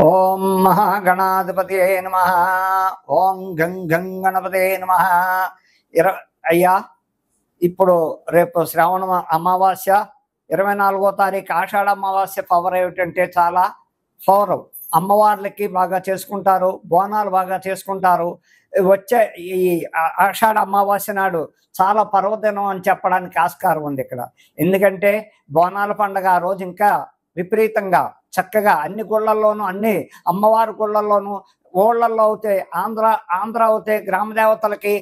ఓం మహాగణాధిపతయే నమః. ఓం గం గం గణపతయే నమః. అయ్యా, ఇప్పుడు రేపు శ్రావణ అమావాస్య 24వ తారీఖు ఆషాఢ అమావాస్య పవర్ ఏమిటంటే చాలా పవర్. అమ్మవార్లకి బాగా చేసుకుంటారు, బోనాలు బాగా చేసుకుంటారు. వచ్చే ఈ ఆషాఢ అమావాస్య నాడు చాలా పర్వదినం అని చెప్పడానికి ఆస్కారం ఉంది ఇక్కడ. ఎందుకంటే బోనాల పండుగ ఆ రోజు ఇంకా విపరీతంగా చక్కగా అన్ని గుళ్ళల్లోనూ, అన్ని అమ్మవారి గుళ్ళల్లోనూ, ఊళ్ళల్లో అవుతే ఆంధ్ర అవుతే గ్రామ దేవతలకి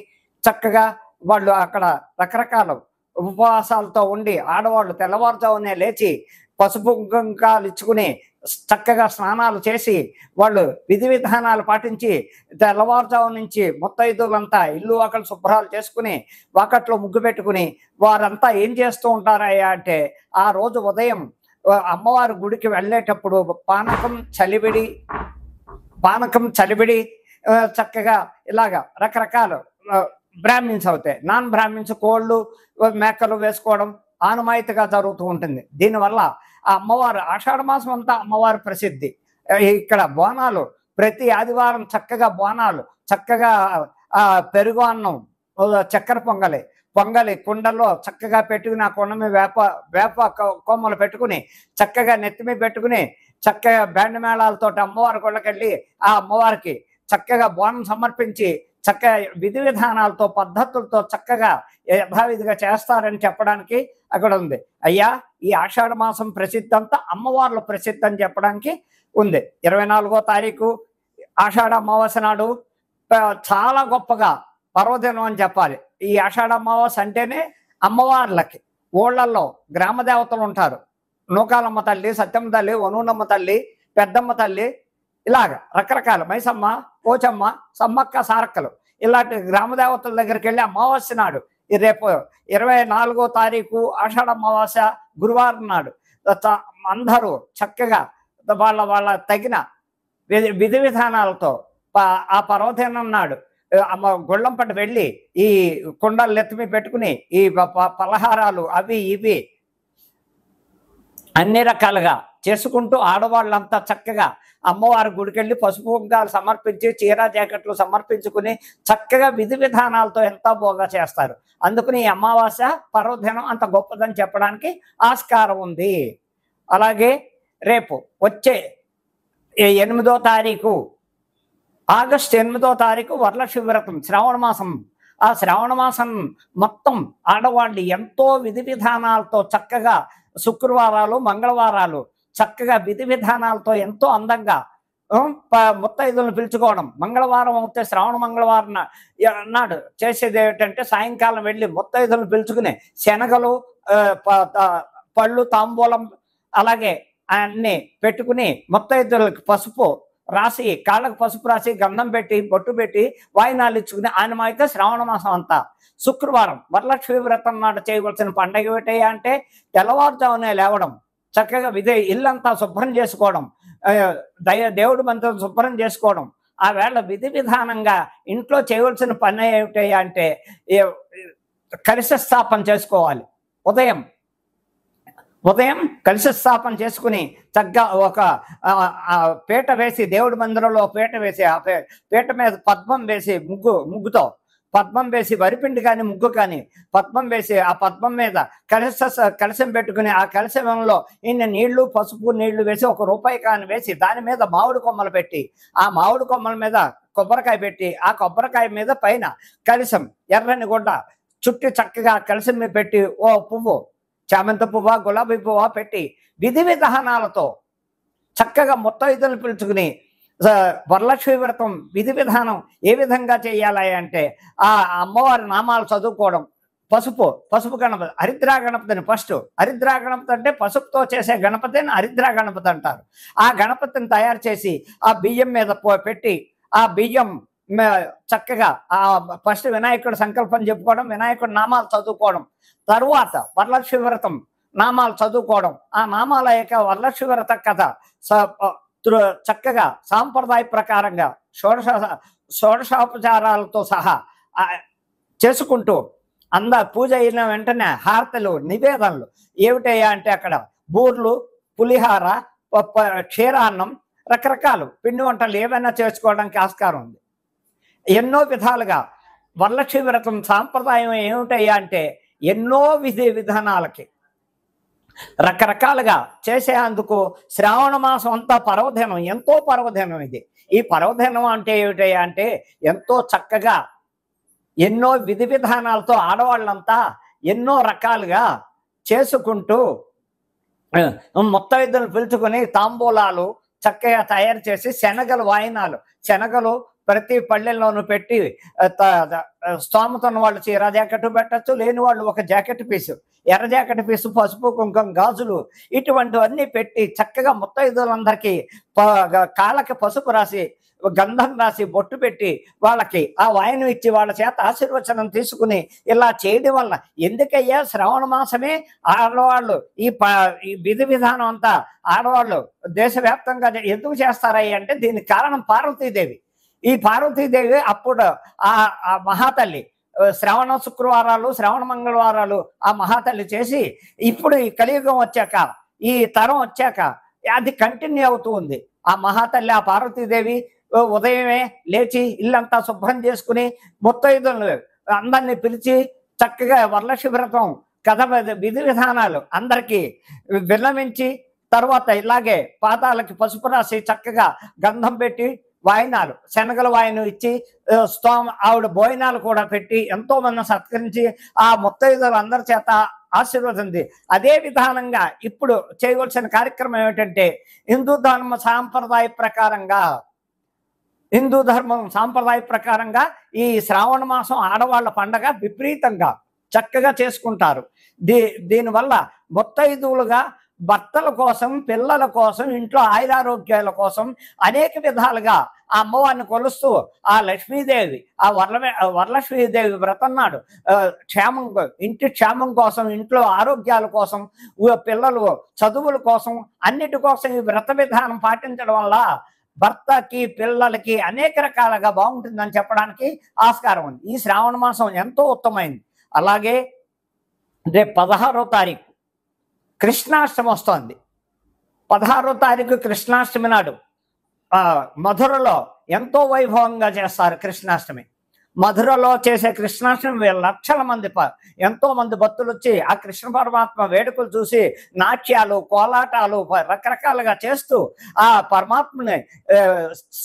చక్కగా వాళ్ళు అక్కడ రకరకాల ఉపవాసాలతో ఉండి ఆడవాళ్ళు తెల్లవారుజామునే లేచి పసుపు కుంకాలు ఇచ్చుకుని చక్కగా స్నానాలు చేసి వాళ్ళు విధి విధానాలు పాటించి తెల్లవారుజాము నుంచి ముత్తైదులంతా ఇల్లు వాకలు శుభ్రాలు చేసుకుని వాకట్లో ముగ్గు పెట్టుకుని వారంతా ఏం చేస్తూ ఉంటారయ్యా అంటే, ఆ రోజు ఉదయం అమ్మవారి గుడికి వెళ్ళేటప్పుడు పానకం చలివిడి చక్కగా ఇలాగా రకరకాల బ్రాహ్మిన్స్ అవుతాయి. నాన్ బ్రాహ్మిన్స్ కోళ్ళు మేకలు వేసుకోవడం ఆనమాయితీగా జరుగుతూ ఉంటుంది. దీనివల్ల ఆ అమ్మవారు ఆషాఢ మాసం అంతా అమ్మవారి ప్రసిద్ధి. ఇక్కడ బోనాలు ప్రతి ఆదివారం చక్కగా బోనాలు, చక్కగా పెరుగు అన్నం, చక్కెర పొంగలి కుండలో చక్కగా పెట్టుకుని ఆ కుండ మీద వేప కొమ్మలు పెట్టుకుని చక్కగా నెత్తిమీ పెట్టుకుని చక్కగా బ్యాండ్ మేళాలతో అమ్మవారి గుళ్ళకెళ్ళి ఆ అమ్మవారికి చక్కగా బోనం సమర్పించి చక్కగా విధి విధానాలతో పద్ధతులతో చక్కగా యథావిధిగా చేస్తారని చెప్పడానికి అక్కడ ఉంది. అయ్యా, ఈ ఆషాఢ మాసం ప్రసిద్ధి అంతా అమ్మవార్ల ప్రసిద్ధి అని చెప్పడానికి ఉంది. 24వ తారీఖు ఆషాఢ అమావాస్య నాడు చాలా గొప్పగా పర్వదినం అని చెప్పాలి. ఈ ఆషాఢ అమావాస్య అంటేనే అమ్మవార్లకి ఊళ్ళల్లో గ్రామ దేవతలు ఉంటారు. నూకాలమ్మ తల్లి, సత్యమ్మ తల్లి, వనూనమ్మ తల్లి, పెద్దమ్మ తల్లి, ఇలాగ రకరకాల మైసమ్మ, పోచమ్మ, సమ్మక్క, సారక్కలు ఇలాంటి గ్రామ దేవతల దగ్గరికి వెళ్ళి అమావాస్య నాడు రేపు 24వ తారీఖు ఆషాఢ అమావాస్య గురువారం నాడు అందరూ చక్కగా వాళ్ళ తగిన విధి విధానాలతో ఆ పర్వదినం నాడు గుళ్ళంపటి వెళ్ళి ఈ కుండలు ఎత్తిమి పెట్టుకుని ఈ పలహారాలు అవి ఇవి అన్ని రకాలుగా చేసుకుంటూ ఆడవాళ్ళంతా చక్కగా అమ్మవారి గుడికెళ్ళి పసుపు కుంకాలు సమర్పించి చీర జాకెట్లు సమర్పించుకుని చక్కగా విధి విధానాలతో ఎంతో బాగా చేస్తారు. అందుకని ఈ అమావాస్య పర్వదినం అంత గొప్పదని చెప్పడానికి ఆస్కారం ఉంది. అలాగే రేపు వచ్చే 8వ తారీఖు ఆగస్టు 8వ తారీఖు వరలక్ష్మి వ్రతం, శ్రావణ మాసం. ఆ శ్రావణ మాసం మొత్తం ఆడవాళ్ళు ఎంతో విధి విధానాలతో చక్కగా శుక్రవారాలు, మంగళవారాలు చక్కగా విధి విధానాలతో ఎంతో అందంగా ముత్తైదులను పిలుచుకోవడం. మంగళవారం అవుతే శ్రావణ మంగళవారం నాడు చేసేది ఏమిటంటే సాయంకాలం వెళ్ళి ముత్తైదులను పిలుచుకుని శనగలు, పళ్ళు, తాంబూలం అలాగే అన్నీ పెట్టుకుని ముత్తైదులకు పసుపు రాసి, కాళ్ళకు పసుపు రాసి, గంధం పెట్టి, బొట్టు పెట్టి వాయినాలు ఇచ్చుకుని ఆయనమైతే శ్రావణ మాసం అంతా శుక్రవారం వరలక్ష్మి వ్రతం నాడు చేయవలసిన పండగ ఏమిటయ్యా అంటే తెల్లవారుజామునే లేవడం, చక్కగా ఇల్లంతా శుభ్రం చేసుకోవడం, దేవుడి మంత్రం శుభ్రం చేసుకోవడం. ఆ వేళ విధి విధానంగా ఇంట్లో చేయవలసిన పని ఏమిటయ్యా అంటే కలశ స్థాపన చేసుకోవాలి. ఉదయం కలశ స్థాపన చేసుకుని చక్కగా ఒక పీట వేసి, దేవుడి మందిరంలో పీట వేసి, ఆ పీట మీద పద్మం వేసి, ముగ్గుతో పద్మం వేసి, వరిపిండి కానీ ముగ్గు కానీ పద్మం వేసి, ఆ పద్మం మీద కలశం పెట్టుకుని ఆ కలశంలో ఇన్ని నీళ్లు, పసుపు నీళ్లు వేసి, 1 రూపాయి కాని వేసి, దాని మీద మామిడి కొమ్మలు పెట్టి, ఆ మామిడి కొమ్మల మీద కొబ్బరికాయ పెట్టి, ఆ కొబ్బరికాయ మీద పైన కలశం ఎర్రని గుడ్డ చుట్టి చక్కగా కలశం మీద పెట్టి ఓ పువ్వు, చామంతి పువ్వ, గులాబీ పువ్వ పెట్టి విధి విధానాలతో చక్కగా ముత్తైదులను పిలుచుకుని వరలక్ష్మి వ్రతం విధి విధానం ఏ విధంగా చేయాలి అంటే ఆ అమ్మవారి నామాలు చదువుకోవడం. పసుపు గణపతి, హరిద్రా గణపతిని హరిద్రా గణపతి అంటే పసుపుతో చేసే గణపతిని హరిద్రా గణపతి అంటారు. ఆ గణపతిని తయారు చేసి ఆ బియ్యం మీద పెట్టి, ఆ బియ్యం చక్కగా ఫస్ట్ వినాయకుడు సంకల్పం చెప్పుకోవడం, వినాయకుడు నామాలు చదువుకోవడం, తరువాత వరలక్ష్మి వ్రతం నామాలు చదువుకోవడం. ఆ నామాల యొక్క వరలక్ష్మి వ్రత కథ చక్కగా సాంప్రదాయ ప్రకారంగా షోడశోపచారాలతో సహా చేసుకుంటూ పూజ అయిన వెంటనే హారతలు, నివేదనలు ఏమిటయ్యా అంటే అక్కడ బూర్లు, పులిహార, క్షీరాన్నం, రకరకాలు పిండి వంటలు ఏవైనా చేసుకోవడానికి ఆస్కారం ఉంది. ఎన్నో విధాలుగా వరలక్ష్మి వ్రతం సాంప్రదాయం ఏమిటయ్యా అంటే ఎన్నో విధి విధానాలకి రకరకాలుగా చేసేందుకు శ్రావణ మాసం అంతా పర్వదినం, ఎంతో పర్వదినం ఇది. ఈ పర్వదినం అంటే ఏమిటయ్యా అంటే ఎంతో చక్కగా ఎన్నో విధి విధానాలతో ఆడవాళ్ళంతా ఎన్నో రకాలుగా చేసుకుంటూ ముత్తైదులు పిలుచుకొని తాంబూలాలు చక్కగా తయారు చేసి శనగలు వాయినాలు, శనగలు ప్రతి పల్లెల్లోనూ పెట్టి స్తోమత ఉన్న వాళ్ళు చీర జాకెట్ పెట్టచ్చు, లేని వాళ్ళు ఒక జాకెట్ పీసు, ఎర్ర జాకెట్ పీసు, పసుపు కుంకుమ గాజులు ఇటువంటివన్నీ పెట్టి చక్కగా ముత్తైదులందరికీ కాళ్ళకి పసుపు రాసి గంధం రాసి బొట్టు పెట్టి వాళ్ళకి ఆ వాయనం ఇచ్చి వాళ్ళ చేత ఆశీర్వచనం తీసుకుని ఇలా చేయడం వల్ల ఎందుకయ్యా శ్రావణ మాసమే ఆడవాళ్ళు ఈ విధి విధానం అంతా ఆడవాళ్ళు దేశవ్యాప్తంగా ఎందుకు చేస్తారయ్యా అంటే దీనికి కారణం పార్వతీదేవి. ఈ పార్వతీదేవి అప్పుడు ఆ మహాతల్లి శ్రావణ శుక్రవారాలు, శ్రావణ మంగళవారాలు ఆ మహాతల్లి చేసి ఇప్పుడు ఈ కలియుగం వచ్చాక, ఈ తరం వచ్చాక అది కంటిన్యూ అవుతూ ఉంది. ఆ మహాతల్లి ఆ పార్వతీదేవి ఉదయమే లేచి ఇల్లంతా శుభ్రం చేసుకుని ముత్తైదులను అందరినీ పిలిచి చక్కగా వరలక్ష్మి వ్రతం కథ విధి విధానాలు అందరికీ విన్నవించి తర్వాత ఇలాగే పాదాలకి పసుపు రాసి చక్కగా గంధం పెట్టి వాయినాలు శనగల వాయినం ఇచ్చి ఆవిడ భోజనాలు కూడా పెట్టి ఎంతో మంది సత్కరించి ఆ ముత్తైదులు అందరి చేత ఆశీర్వదింది. అదే విధానంగా ఇప్పుడు చేయవలసిన కార్యక్రమం ఏమిటంటే హిందూ ధర్మం సాంప్రదాయ ప్రకారంగా ఈ శ్రావణ మాసం ఆడవాళ్ళ పండగ విపరీతంగా చక్కగా చేసుకుంటారు. దీనివల్ల ముత్తైదువులుగా భర్తల కోసం, పిల్లల కోసం, ఇంట్లో ఆయురారోగ్యాల కోసం అనేక విధాలుగా ఆ అమ్మవారిని కొలుస్తూ ఆ లక్ష్మీదేవి ఆ వరలక్ష్మీదేవి వ్రతం నాడు ఇంటి క్షేమం కోసం, ఇంట్లో ఆరోగ్యాల కోసం, పిల్లలు చదువుల కోసం, అన్నిటి కోసం ఈ వ్రత విధానం పాటించడం వల్ల భర్తకి పిల్లలకి అనేక రకాలుగా బాగుంటుందని చెప్పడానికి ఆస్కారం ఉంది. ఈ శ్రావణ మాసం ఎంతో ఉత్తమైంది. అలాగే రేపు 16వ తారీఖు కృష్ణాష్టమి వస్తోంది. 16వ తారీఖు కృష్ణాష్టమి నాడు మధురలో ఎంతో వైభవంగా చేస్తారు కృష్ణాష్టమి. మధురలో చేసే కృష్ణాష్టమి లక్షల మంది ఎంతో మంది భక్తులు వచ్చి ఆ కృష్ణ పరమాత్మ వేడుకలు చూసి నాట్యాలు, కోలాటాలు రకరకాలుగా చేస్తూ ఆ పరమాత్మని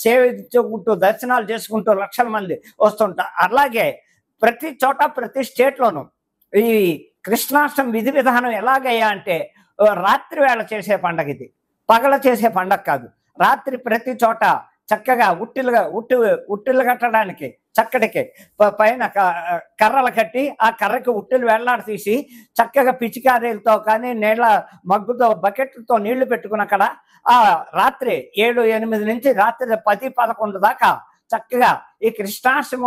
సేవించుకుంటూ దర్శనాలు చేసుకుంటూ లక్షల మంది వస్తుంటారు. అలాగే ప్రతి చోట ప్రతి స్టేట్లోనూ ఈ కృష్ణాష్టమి విధి విధానం ఎలాగయ్యా అంటే రాత్రి వేళ చేసే పండగ ఇది, పగల చేసే పండగ కాదు. రాత్రి ప్రతి చోట చక్కగా ఉట్టిలు కట్టడానికి చక్కటికి పైన కర్రలు కట్టి ఆ కర్రకి ఉట్టిలు వేళ్లాడ తీసి చక్కగా పిచికారీలతో కానీ నీళ్ళ మగ్గుతో బకెట్లతో నీళ్లు పెట్టుకుని అక్కడ ఆ రాత్రి 7-8 నుంచి రాత్రి 10-11 దాకా చక్కగా ఈ కృష్ణాష్టమి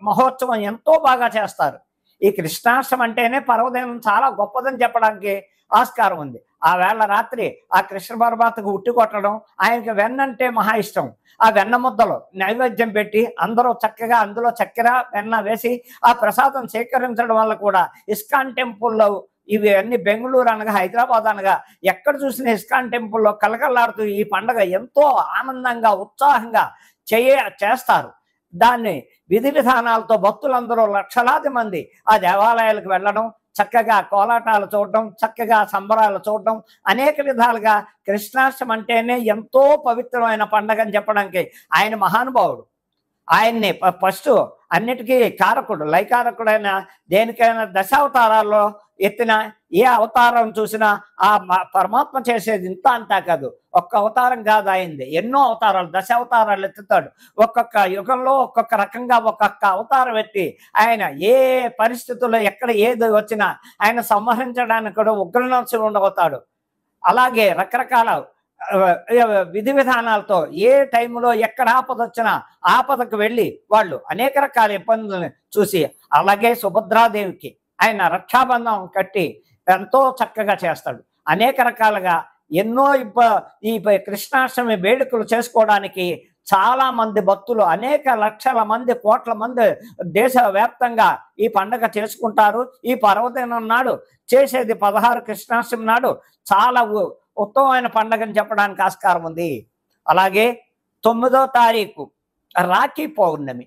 మహోత్సవం ఎంతో బాగా చేస్తారు. ఈ కృష్ణాష్టమి అంటేనే పర్వదినం చాలా గొప్పదని చెప్పడానికి ఆస్కారం ఉంది. ఆ వేళ రాత్రి ఆ కృష్ణ పరమాత్మకు ఉట్టి కొట్టడం, ఆయనకి వెన్న అంటే మహా ఇష్టం. ఆ వెన్న ముద్దలు నైవేద్యం పెట్టి అందరూ చక్కగా అందులో చక్కెర వెన్న వేసి ఆ ప్రసాదం సేకరించడం వల్ల కూడా ఇస్కాన్ టెంపుల్లో ఇవి అన్ని బెంగళూరు అనగా హైదరాబాద్ అనగా ఎక్కడ చూసిన ఇస్కాన్ టెంపుల్లో కలకలాడుతూ ఈ పండుగ ఎంతో ఆనందంగా ఉత్సాహంగా చేస్తారు. దాన్ని విధి విధానాలతో భక్తులందరూ లక్షలాది మంది ఆ దేవాలయాలకు వెళ్ళడం, చక్కగా కోలాటాలు చూడడం, చక్కగా సంబరాలు చూడడం, అనేక విధాలుగా కృష్ణాష్టమి అంటేనే ఎంతో పవిత్రమైన పండగ అని చెప్పడానికి ఆయన మహానుభావుడు. ఆయన్ని ఫస్ట్ అన్నిటికీ కారకుడు, లైకారకుడైన దేనికైనా దశావతారాల్లో ఎత్తిన ఏ అవతారం చూసినా ఆ పరమాత్మ చేసేది ఇంత అంతా కాదు. ఒక్క అవతారం కాదు ఆయనది, ఎన్నో అవతారాలు, దశావతారాలు ఎత్తుతాడు. ఒక్కొక్క యుగంలో ఒక్కొక్క రకంగా ఒక్కొక్క అవతారం ఎత్తి ఆయన ఏ పరిస్థితుల్లో ఎక్కడ ఏది వచ్చినా ఆయన సంహరించడానికి కూడా ఉగ్రనరసింహుడు అవుతాడు. అలాగే రకరకాల విధి విధానాలతో ఏ టైంలో ఎక్కడ ఆపద వచ్చినా ఆపదకు వెళ్ళి వాళ్ళు అనేక రకాల ఇబ్బందులను చూసి, అలాగే సుభద్రాదేవికి ఆయన రక్షాబంధం కట్టి ఎంతో చక్కగా చేస్తాడు. అనేక రకాలుగా ఎన్నో ఈ కృష్ణాష్టమి వేడుకలు చేసుకోవడానికి చాలా మంది భక్తులు, అనేక లక్షల మంది, కోట్ల మంది దేశవ్యాప్తంగా ఈ పండుగ చేసుకుంటారు. ఈ పర్వదినం నాడు చేసేది 16 కృష్ణాష్టమి నాడు చాలా ఉత్తమమైన పండుగ అని చెప్పడానికి ఆస్కారం ఉంది. అలాగే 9వ తారీఖు రాఖీ పౌర్ణమి.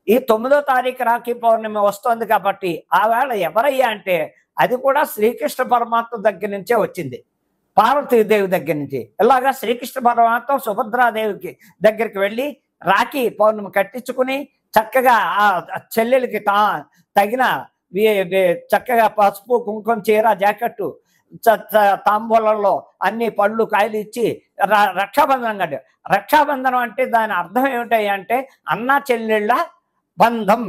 ఈ 9వ తారీఖు రాఖీ పౌర్ణమి వస్తోంది కాబట్టి ఆ వేళ ఎవరయ్యా అంటే అది కూడా శ్రీకృష్ణ పరమాత్మ దగ్గర నుంచే వచ్చింది, పార్వతీదేవి దగ్గర నుంచి. ఇలాగా శ్రీకృష్ణ పరమాత్మ సుభద్రాదేవికి దగ్గరికి వెళ్ళి రాఖీ పౌర్ణమి కట్టించుకుని చక్కగా ఆ చెల్లెలకి తగిన చక్కగా పసుపు కుంకుమ చీర జాకెట్టు తాంబూలంలో అన్ని పళ్ళు కాయలు ఇచ్చి రక్షాబంధనం కట్టారు. రక్షాబంధనం అంటే దాని అర్థం ఏమిటాయి అంటే అన్నా చెల్లెళ్ళ బంధం,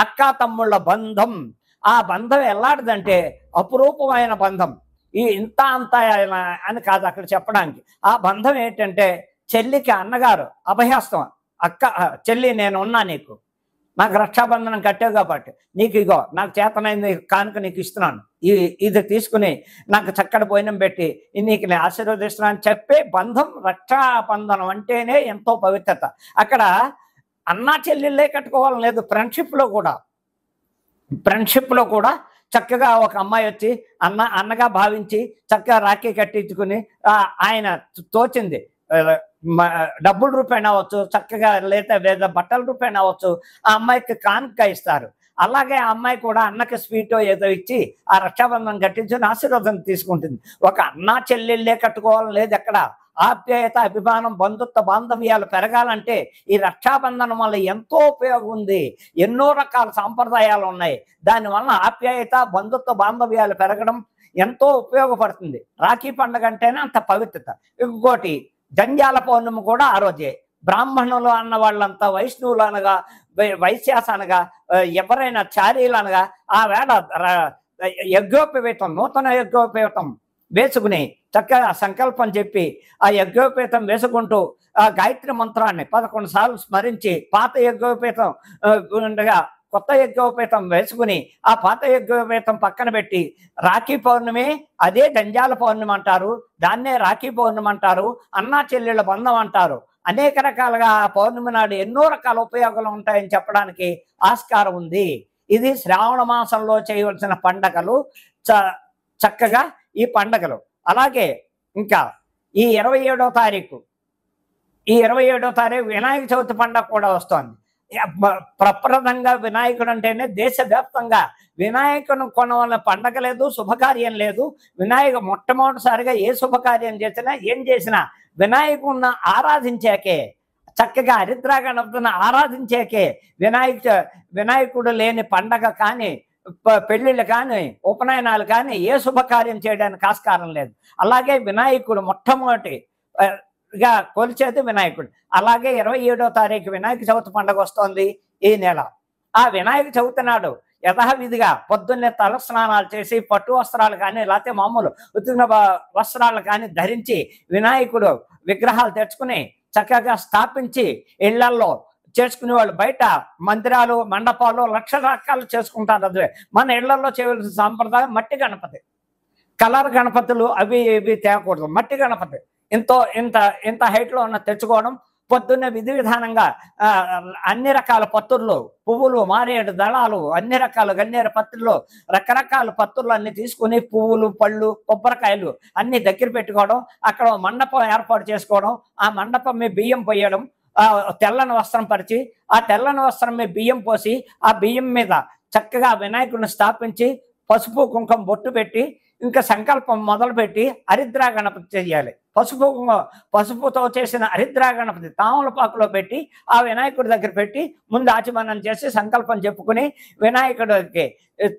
అక్కా తమ్ముళ్ళ బంధం. ఆ బంధం ఎలాంటిదంటే అపురూపమైన బంధం. ఈ ఇంత అంత అని కాదు అక్కడ చెప్పడానికి. ఆ బంధం ఏంటంటే చెల్లికి అన్నగారు అభయహస్తం, అక్క చెల్లి నేను ఉన్నా, నీకు నాకు రక్షాబంధనం కట్టావు కాబట్టి నీకు ఇగో నాకు చేతనైంది కానుక నీకు ఇస్తున్నాను, ఇది తీసుకుని నాకు చక్కటి భోజనం పెట్టి నీకు నేను ఆశీర్వదిస్తున్నాను అని చెప్పే బంధం. రక్షాబంధనం అంటేనే ఎంతో పవిత్రత. అక్కడ అన్నా చెల్లెళ్ళే కట్టుకోవాలని లేదు, ఫ్రెండ్షిప్లో కూడా చక్కగా ఒక అమ్మాయి వచ్చి అన్నగా భావించి చక్కగా రాఖీ కట్టించుకుని ఆయన తోచింది డబ్బుల రూపాయన అవ్వచ్చు, చక్కగా లేదా బట్టల రూపాయన అవ్వచ్చు, ఆ అమ్మాయికి కానుక ఇస్తారు. అలాగే ఆ అమ్మాయి కూడా అన్నకి స్వీటో ఏదో ఇచ్చి ఆ రక్షాబంధనం కట్టించుకుని ఆశీర్వాదం తీసుకుంటుంది. ఒక అన్నా చెల్లెళ్ళే కట్టుకోవాలని లేదు. ఎక్కడ ఆప్యాయత, అభిమానం, బంధుత్వ బాంధవ్యాలు పెరగాలంటే ఈ రక్షాబంధనం వల్ల ఎంతో ఉపయోగం ఉంది. ఎన్నో రకాల సాంప్రదాయాలు ఉన్నాయి. దానివల్ల ఆప్యాయత, బంధుత్వ బాంధవ్యాలు పెరగడం ఎంతో ఉపయోగపడుతుంది. రాఖీ పండుగ అంటేనే అంత పవిత్రత. ఇంకోటి జంధ్యాల పౌర్ణమి కూడా ఆ రోజే. బ్రాహ్మణులు అన్న వాళ్ళంతా వైష్ణవులు అనగా, వైశ్యాస అనగా, ఎవరైనా చారీలు అనగా ఆ వేళ యజ్ఞోపవీతం, నూతన యజ్ఞోపవీతం వేసుకుని చక్కగా సంకల్పం చెప్పి ఆ యజ్ఞోపేతం వేసుకుంటూ ఆ గాయత్రి మంత్రాన్ని 11 సార్లు స్మరించి పాత యజ్ఞోపేతం ఉండగా కొత్త యజ్ఞోపేతం వేసుకుని ఆ పాత యజ్ఞోపేతం పక్కన పెట్టి రాఖీ పౌర్ణమి అదే జంధ్యాల పౌర్ణమి అంటారు, దాన్నే రాఖీ పౌర్ణమి అంటారు, అన్నా చెల్లెళ్ళ బంధం అంటారు. అనేక రకాలుగా ఆ పౌర్ణమి నాడు ఎన్నో రకాల ఉపయోగాలు ఉంటాయని చెప్పడానికి ఆస్కారం ఉంది. ఇది శ్రావణ మాసంలో చేయవలసిన పండగలు, చక్కగా ఈ పండగలు. అలాగే ఇంకా ఈ 27వ తారీఖు వినాయక చవితి పండగ కూడా వస్తోంది. ప్రప్రదంగా వినాయకుడు అంటేనే దేశవ్యాప్తంగా వినాయకుని కొనవలన పండగ లేదు, శుభకార్యం లేదు. మొట్టమొదటిసారిగా ఏ శుభకార్యం చేసినా ఏం చేసినా వినాయకుడిని ఆరాధించాకే, చక్కగా హరిద్రా గణపతిని ఆరాధించాకే. వినాయకుడు లేని పండగ కానీ, పెళ్ళిళ్ళు కానీ, ఉపనయనాలు కానీ ఏ శుభకార్యం చేయడానికి ఆస్కారం లేదు. అలాగే వినాయకుడు మొట్టమొదటిగా కొలిచేది వినాయకుడు. అలాగే 27వ తారీఖు వినాయక చవితి పండుగ వస్తోంది ఈ నెల. ఆ వినాయక చవితి నాడు యథావిధిగా పొద్దున్నే తల స్నానాలు చేసి పట్టు వస్త్రాలు కానీ లేకపోతే మామూలు ఉతికిన వస్త్రాలు కానీ ధరించి వినాయకుడు విగ్రహాలు తెచ్చుకుని చక్కగా స్థాపించి ఇళ్లల్లో చేసుకునే వాళ్ళు బయట మందిరాలు, మండపాలు లక్షల రకాలు చేసుకుంటారు. అదే మన ఇళ్లలో చేయవలసిన సాంప్రదాయం మట్టి గణపతి. కలర్ గణపతులు అవి ఇవి తేకూడదు. మట్టి గణపతి ఇంత హైట్లో ఉన్న తెచ్చుకోవడం. పొద్దున్నే విధి విధానంగా అన్ని రకాల పత్తుర్లు, పువ్వులు, మారేడు దళాలు, అన్ని రకాల గన్నేరు పత్రులు, రకరకాల పత్తుర్లు అన్ని తీసుకుని పువ్వులు, పళ్ళు, కొబ్బరికాయలు అన్ని దగ్గర పెట్టుకోవడం. అక్కడ మండపం ఏర్పాటు చేసుకోవడం. ఆ మండపం మీద బియ్యం పోయడం, తెల్లని వస్త్రం పరిచి ఆ తెల్లని వస్త్రం మీద బియ్యం పోసి ఆ బియ్యం మీద చక్కగా వినాయకుడిని స్థాపించి పసుపు కుంకుమ బొట్టు పెట్టి ఇంకా సంకల్పం మొదలుపెట్టి హరిద్రా గణపతి చేయాలి. పసుపుతో చేసిన హరిద్రా గణపతి తామలపాకులో పెట్టి ఆ వినాయకుడి దగ్గర పెట్టి ముందు ఆచమనం చేసి సంకల్పం చెప్పుకుని వినాయకుడికి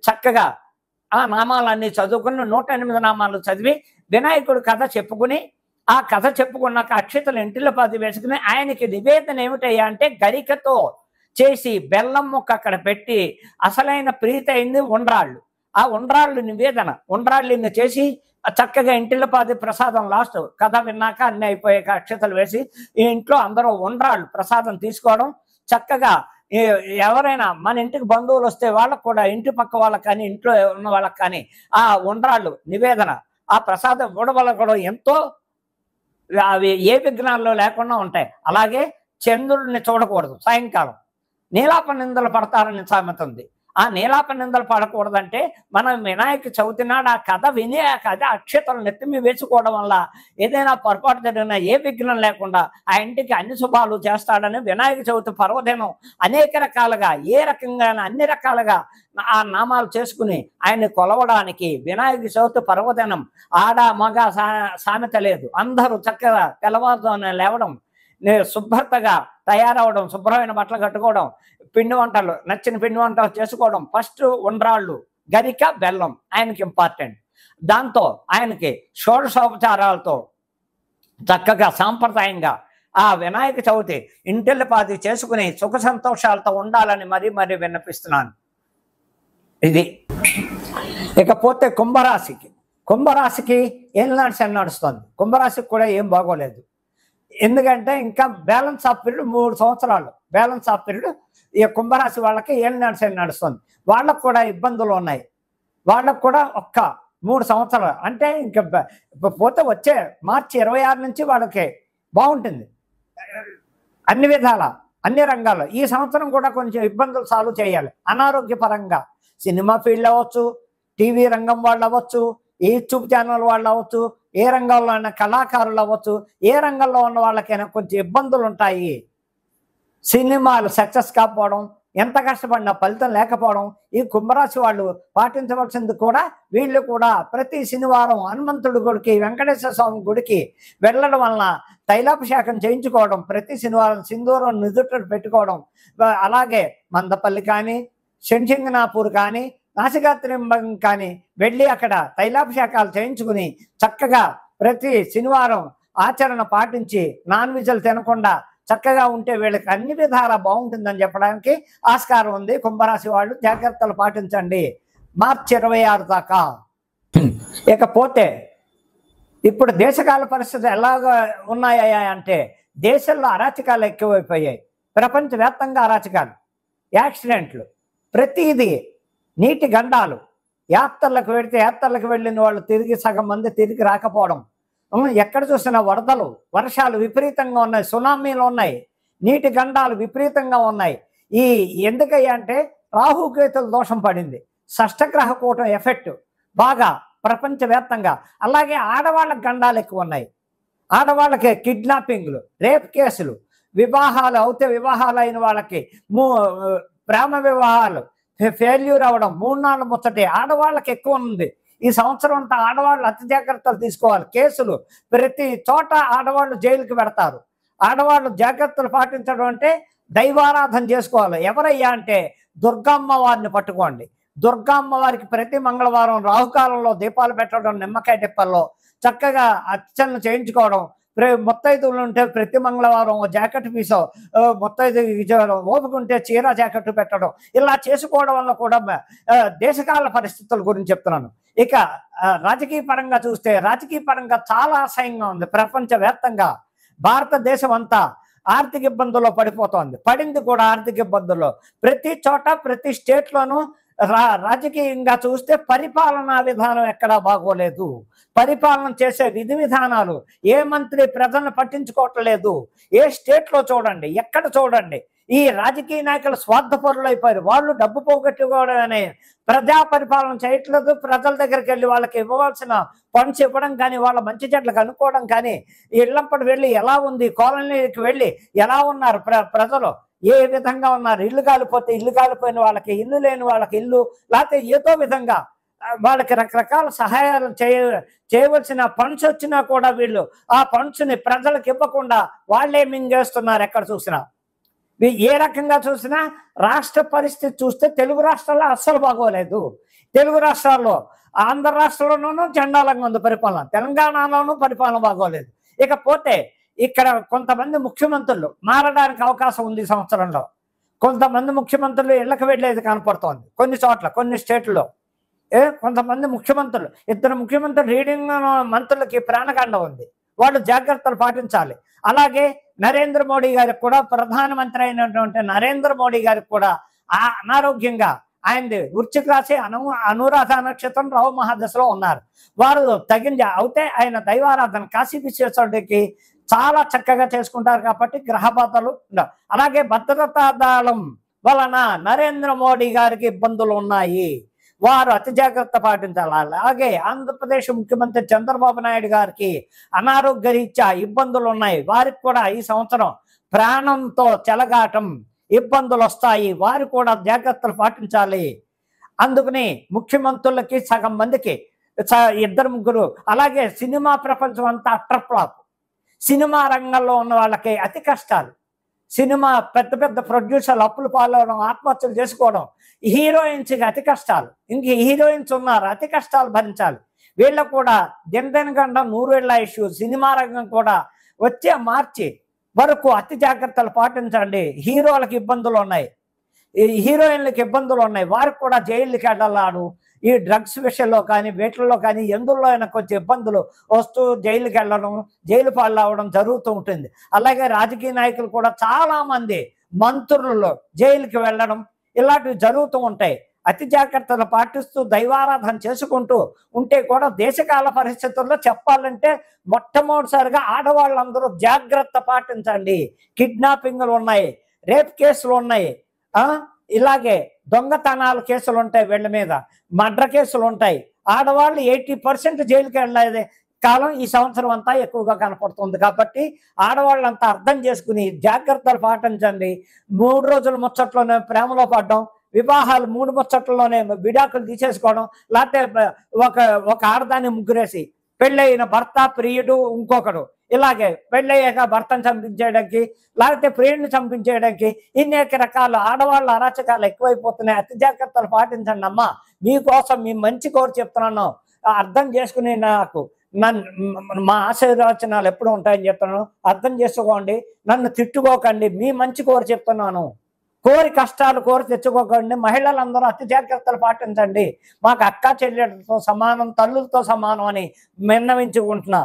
చక్కగా ఆ నామాలన్నీ చదువుకుని 108 నామాలు చదివి వినాయకుడి కథ చెప్పుకుని ఆ కథ చెప్పుకున్నాక అక్షతలు ఇంటిలో 10 వేసుకుని ఆయనకి నివేదన ఏమిటయ్యా అంటే గరికతో చేసి బెల్లం ముక్క అక్కడ పెట్టి అసలైన ప్రీతి అయింది ఉండ్రాళ్ళు. ఆ ఉండ్రాళ్ళు నివేదన, ఉండ్రాళ్ళని చేసి చక్కగా ఇంటిలో 10 ప్రసాదం లాస్ట్ కథ విన్నాక అన్ని అయిపోయాక అక్షతలు వేసి ఈ ఇంట్లో అందరూ ఉండ్రాళ్ళు ప్రసాదం తీసుకోవడం. చక్కగా ఎవరైనా మన ఇంటికి బంధువులు వస్తే వాళ్ళకు కూడా ఇంటి పక్క వాళ్ళకి కానీ ఇంట్లో ఉన్న వాళ్ళకి కానీ ఆ ఉండ్రాళ్ళు నివేదన ఆ ప్రసాదం ఇవ్వడం వల్ల కూడా ఎంతో అవి ఏ విఘ్నాల్లో లేకుండా ఉంటాయి. అలాగే చంద్రుడిని చూడకూడదు. సాయంకాలం నీలాప నిందలు పడతారని సామెత ఉంది. ఆ నీలాప నిందలు పడకూడదంటే మనం వినాయక చవితి నాడు ఆ కథ విని ఆ కథ అక్షతలు నెత్తిమి వేసుకోవడం వల్ల ఏదైనా పొరపాటు జరిగినా ఏ విఘ్నం లేకుండా ఆ ఇంటికి అన్ని శుభాలు చేస్తాడని వినాయక చవితి పర్వదినం అనేక రకాలుగా ఏ రకంగా అన్ని రకాలుగా ఆ నామాలు చేసుకుని ఆయన్ని కొలవడానికి వినాయక చవితి పర్వదినం ఆడ మగ సామెత లేదు. అందరూ చక్కగా తెల్లవారుజామున లేవడం, శుభ్రతగా తయారవడం, శుభ్రమైన బట్టలు కట్టుకోవడం, పిండి వంటలు నచ్చిన పిండి వంటలు చేసుకోవడం, ఫస్ట్ ఉండ్రాళ్ళు, గరిక, బెల్లం ఆయనకి ఇంపార్టెంట్. దాంతో ఆయనకి షోడశోపచారాలతో చక్కగా సాంప్రదాయంగా ఆ వినాయక చవితి ఇంటిల్లిపాది చేసుకుని సుఖ సంతోషాలతో ఉండాలని మరీ మరీ విన్నపిస్తున్నాను. ఇది ఇకపోతే కుంభరాశికి ఏం నడుస్తుంది. కుంభరాశికి కూడా ఏం బాగోలేదు. ఎందుకంటే ఇంకా బ్యాలెన్స్ ఆఫ్ పీరియడ్ 3 సంవత్సరాలు బ్యాలెన్స్ ఆఫ్ పీరియడ్ ఈ కుంభరాశి వాళ్ళకి ఏం నడుస్తుంది. వాళ్ళకు కూడా ఇబ్బందులు ఉన్నాయి. వాళ్ళకు కూడా ఒక్క 3 సంవత్సరాలు అంటే ఇంకా పోతే వచ్చే మార్చి 26 నుంచి వాళ్ళకి బాగుంటుంది అన్ని విధాల అన్ని రంగాల్లో. ఈ సంవత్సరం కూడా కొంచెం ఇబ్బందులు సాల్వ్ చేయాలి. అనారోగ్యపరంగా సినిమా ఫీల్డ్ అవ్వచ్చు, టీవీ రంగం వాళ్ళు అవ్వచ్చు, యూట్యూబ్ ఛానల్ వాళ్ళు అవ్వచ్చు, ఏ రంగంలో అయినా కళాకారులు అవ్వచ్చు, ఏ రంగంలో ఉన్న వాళ్ళకైనా కొంచెం ఇబ్బందులు ఉంటాయి. సినిమాలు సక్సెస్ కాకపోవడం, ఎంత కష్టపడినా ఫలితం లేకపోవడం, ఈ కుంభరాశి వాళ్ళు పాటించవలసింది కూడా వీళ్ళు కూడా ప్రతి శనివారం హనుమంతుడి గుడికి, వెంకటేశ్వర స్వామి గుడికి వెళ్ళడం వలన తైలాభిషేకం చేయించుకోవడం, ప్రతి శనివారం సింధూరం నుదుట పెట్టుకోవడం, అలాగే మందపల్లి కానీ, శంషింగనాపూర్ కానీ, నాసికాత్రింబం కానీ వెళ్ళి అక్కడ తైలాభిషేకాలు చేయించుకుని చక్కగా ప్రతి శనివారం ఆచరణ పాటించి నాన్ వెజ్లు తినకుండా చక్కగా ఉంటే వీళ్ళకి అన్ని విధాలా బాగుంటుందని చెప్పడానికి ఆస్కారం ఉంది. కుంభరాశి వాళ్ళు జాగ్రత్తలు పాటించండి మార్చి 26 దాకా. ఇకపోతే ఇప్పుడు దేశకాల పరిస్థితులు ఎలాగా ఉన్నాయా అంటే దేశంలో అరాచకాలు ఎక్కువైపోయాయి. ప్రపంచవ్యాప్తంగా అరాచకాలు, యాక్సిడెంట్లు, ప్రతిదీ, నీటి గండాలు, యాత్రలకు వెళ్ళిన వాళ్ళు తిరిగి సగం మంది తిరిగి రాకపోవడం, ఎక్కడ చూసినా వరదలు, వర్షాలు విపరీతంగా ఉన్నాయి, సునామీలు ఉన్నాయి, నీటి గండాలు విపరీతంగా ఉన్నాయి. ఈ ఎందుకయ్యా అంటే రాహుకేతుల దోషం పడింది, షష్టగ్రహ కూటం ఎఫెక్ట్ బాగా ప్రపంచవ్యాప్తంగా. అలాగే ఆడవాళ్ళకి గండాలు ఎక్కువ ఉన్నాయి. ఆడవాళ్ళకి కిడ్నాపింగ్లు, రేప్ కేసులు, వివాహాలు అయిన వాళ్ళకి ప్రేమ వివాహాలు ఫెయిల్యూర్ అవ్వడం, 3 నాళ్ళు ముచ్చటే ఆడవాళ్ళకి ఎక్కువ ఉంది. ఈ సంవత్సరం అంతా ఆడవాళ్ళు అతి జాగ్రత్తలు తీసుకోవాలి. కేసులు ప్రతి చోట ఆడవాళ్ళు జైలుకి పెడతారు. ఆడవాళ్ళు జాగ్రత్తలు పాటించడం అంటే దైవారాధన చేసుకోవాలి. ఎవరయ్యా అంటే దుర్గమ్మ వారిని పట్టుకోండి. దుర్గమ్మ వారికి ప్రతి మంగళవారం రాహుకాలంలో దీపాలు పెట్టడం, నిమ్మకాయ టిప్పల్లో చక్కగా అర్చనలు చేయించుకోవడం, మొత్తైదులు ఉంటే ప్రతి మంగళవారం జాకెట్ పీసో మొత్తైదు ఓపుకుంటే చీర జాకెట్ పెట్టడం, ఇలా చేసుకోవడం వల్ల కూడా దేశకాల పరిస్థితుల గురించి చెప్తున్నాను. ఇక రాజకీయ పరంగా చూస్తే రాజకీయ పరంగా చాలా అసహ్యంగా ఉంది. ప్రపంచవ్యాప్తంగా భారతదేశం అంతా ఆర్థిక ఇబ్బందుల్లో పడింది కూడా ఆర్థిక ఇబ్బందుల్లో. ప్రతి చోట ప్రతి స్టేట్లోనూ రాజకీయంగా చూస్తే పరిపాలనా విధానం ఎక్కడా బాగోలేదు. పరిపాలన చేసే విధి విధానాలు ఏ మంత్రి ప్రజలను పట్టించుకోవట్లేదు. ఏ స్టేట్లో చూడండి, ఎక్కడ చూడండి, ఈ రాజకీయ నాయకులు స్వార్థపరులు అయిపోయారు. వాళ్ళు డబ్బు పోగొట్టుకోవడమే, ప్రజా పరిపాలన చేయట్లేదు. ప్రజల దగ్గరికి వెళ్ళి వాళ్ళకి ఇవ్వవలసిన ఫండ్స్ ఇవ్వడం కానీ, వాళ్ళ మంచి చెట్లు కనుక్కోవడం కానీ, ఇళ్లంపటి వెళ్ళి ఎలా ఉంది, కాలనీకి వెళ్ళి ఎలా ఉన్నారు ప్రజలు, ఏ విధంగా ఉన్నారు, ఇల్లు కాలిపోతే ఇల్లు కాలిపోయిన వాళ్ళకి, ఇల్లు లేని వాళ్ళకి ఇల్లు, లేకపోతే ఏదో విధంగా వాళ్ళకి రకరకాల సహాయాలు చేయవలసిన ఫండ్స్ వచ్చినా కూడా వీళ్ళు ఆ ఫండ్స్ని ప్రజలకు ఇవ్వకుండా వాళ్ళే మింగేస్తున్నారు. ఎక్కడ చూసినా ఏ రకంగా చూసినా రాష్ట్ర పరిస్థితి చూస్తే తెలుగు రాష్ట్రాల్లో అస్సలు బాగోలేదు. తెలుగు రాష్ట్రాల్లో, ఆంధ్ర రాష్ట్రంలోనూ చండాలంగా ఉంది పరిపాలన, తెలంగాణలోనూ పరిపాలన బాగోలేదు. ఇకపోతే ఇక్కడ కొంతమంది ముఖ్యమంత్రులు మారడానికి అవకాశం ఉంది. ఈ సంవత్సరంలో కొంతమంది ముఖ్యమంత్రులు ఇళ్లకు వెళ్ళేది కనపడుతోంది. కొన్ని చోట్ల, కొన్ని స్టేట్లలో కొంతమంది ముఖ్యమంత్రులు, 2 ముఖ్యమంత్రులు రీడింగ్ మంత్రులకి ప్రాణకాండ ఉంది. వాళ్ళు జాగ్రత్తలు పాటించాలి. అలాగే నరేంద్ర మోడీ గారికి కూడా, ప్రధానమంత్రి అయినటువంటి నరేంద్ర మోడీ గారికి కూడా అనారోగ్యంగా ఆయనది వృశ్చిక రాశి, అనురాధ నక్షత్రం, రాహు మహాదశలో ఉన్నారు. వారు తగిన అవుతే ఆయన దైవారాధన కాశీ విశ్వేశ్వరుడికి చాలా చక్కగా చేసుకుంటారు కాబట్టి గ్రహ బాధలు. అలాగే భద్రతా దళం వలన నరేంద్ర మోడీ గారికి ఇబ్బందులు ఉన్నాయి. వారు అతి జాగ్రత్త పాటించాలి. అలాగే ఆంధ్రప్రదేశ్ ముఖ్యమంత్రి చంద్రబాబు నాయుడు గారికి అనారోగ్య రీత్యా ఇబ్బందులు ఉన్నాయి. వారికి కూడా ఈ సంవత్సరం ప్రాణంతో చెలగాటం, ఇబ్బందులు వస్తాయి. వారు కూడా జాగ్రత్తలు పాటించాలి. అందుకని ముఖ్యమంత్రులకి సగం మందికి ఇద్దరు ముగ్గురు, అలాగే సినిమా ప్రపంచం అంతా అట్రఫ్లాప్. సినిమా రంగంలో ఉన్న వాళ్ళకి అతి కష్టాలు. సినిమా పెద్ద పెద్ద ప్రొడ్యూసర్లు అప్పులు పాలవడం, ఆత్మహత్యలు చేసుకోవడం. హీరోయిన్స్కి అతి కష్టాలు. ఇంక హీరోయిన్స్ ఉన్నారు, అతి కష్టాలు భరించాలి. వీళ్ళకు కూడా దినదినగండం 100 ఏళ్ల ఇష్యూ. సినిమా రంగం కూడా వచ్చే మార్చి వరకు అతి జాగ్రత్తలు పాటించండి. హీరోలకు ఇబ్బందులు ఉన్నాయి, హీరోయిన్లకు ఇబ్బందులు ఉన్నాయి. వారికి కూడా జైలుకి వెళ్ళాడు. ఈ డ్రగ్స్ విషయంలో కానీ వీటిల్లో కానీ ఎందులో అయినా కొంచెం ఇబ్బందులు వస్తూ జైలుకి వెళ్ళడం, జైలు పాలు అవడం జరుగుతూ ఉంటుంది. అలాగే రాజకీయ నాయకులు కూడా చాలామంది మంత్రులు జైలుకి వెళ్ళడం ఇలాంటివి జరుగుతూ ఉంటాయి. అతి జాగ్రత్తలు పాటిస్తూ దైవారాధన చేసుకుంటూ ఉంటే కూడా దేశకాల పరిస్థితుల్లో చెప్పాలంటే మొట్టమొదటిసారిగా ఆడవాళ్ళందరూ జాగ్రత్త పాటించండి. కిడ్నాపింగ్లు ఉన్నాయి, రేప్ కేసులు ఉన్నాయి, ఇలాగే దొంగతనాల కేసులు ఉంటాయి, వీళ్ళ మీద మర్డర్ కేసులు ఉంటాయి. ఆడవాళ్ళు 80% జైలుకి వెళ్ళేది కాలం ఈ సంవత్సరం అంతా ఎక్కువగా కనపడుతుంది. కాబట్టి ఆడవాళ్ళంతా అర్థం చేసుకుని జాగ్రత్తలు పాటించండి. 3 రోజుల ముచ్చట్లోనే ప్రేమలో పడడం, వివాహాలు 3 ముచ్చట్లలోనే విడాకులు తీసేసుకోవడం, లేకపోతే ఒక ఆడదాన్ని ముగ్గురేసి పెళ్ళైన భర్త, ప్రియుడు, ఇంకొకడు, ఇలాగే పెళ్ళయ్యాక భర్తను చంపించేయడానికి, లేకపోతే ప్రియుడిని చంపించేయడానికి ఇన్నేక రకాల ఆడవాళ్ళ అరాచకాలు ఎక్కువైపోతున్నాయి. అతి జాగ్రత్తలు పాటించండి అమ్మా. మీకోసం మీ మంచి కోరి చెప్తున్నాను. అర్థం చేసుకుని మా ఆశీర్వచనాలు ఎప్పుడు ఉంటాయని చెప్తున్నాను. అర్థం చేసుకోండి, నన్ను తిట్టుకోకండి. మీ మంచి కోరి చెప్తున్నాను. కోరి కష్టాలు కోరి తెచ్చుకోకండి. మహిళలందరూ అతి జాగ్రత్తలు పాటించండి. మాకు అక్క చెల్లెలతో సమానం, తల్లులతో సమానం అని విన్నవించుకుంటున్నా.